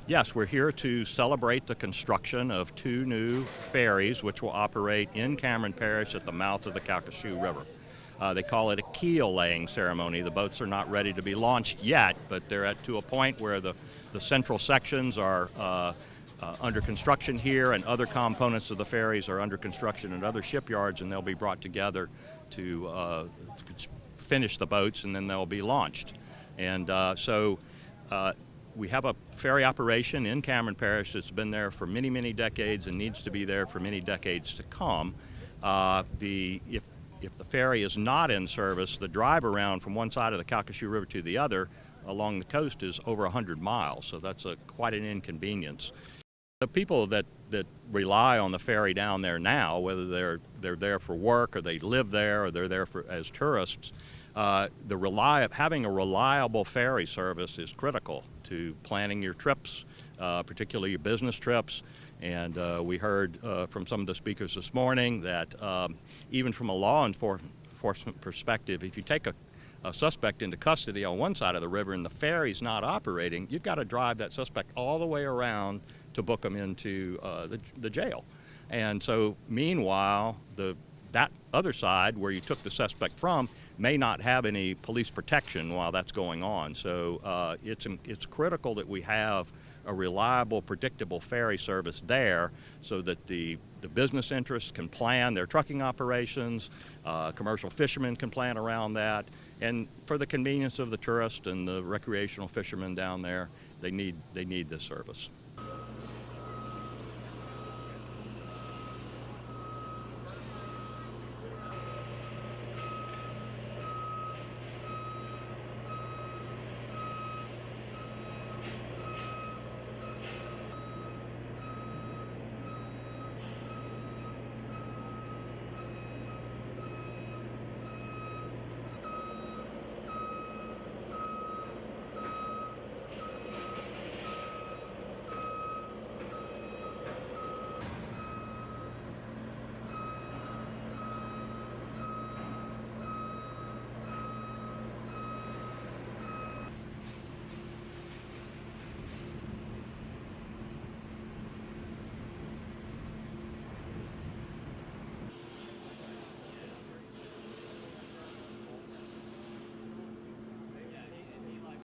Yes, we're here to celebrate the construction of 2 new ferries which will operate in Cameron Parish at the mouth of the Calcasieu River. They call it a keel laying ceremony. The boats are not ready to be launched yet, but they're to a point where the central sections are under construction here, and other components of the ferries are under construction at other shipyards, and they'll be brought together to finish the boats, and then they'll be launched. And we have a ferry operation in Cameron Parish that's been there for many, many decades and needs to be there for many decades to come. If the ferry is not in service, the drive around from one side of the Calcasieu River to the other along the coast is over 100 miles, so that's quite an inconvenience. The people that rely on the ferry down there now, whether they're there for work or they live there or they're there as tourists, having a reliable ferry service is critical to planning your trips, particularly your business trips. And we heard from some of the speakers this morning that even from a law enforcement perspective, if you take a suspect into custody on one side of the river and the ferry's not operating, you've got to drive that suspect all the way around to book them into the jail. And so meanwhile, that other side where you took the suspect from may not have any police protection while that's going on. So it's critical that we have a reliable, predictable ferry service there so that the business interests can plan their trucking operations, commercial fishermen can plan around that, and for the convenience of the tourist and the recreational fishermen down there, they need this service.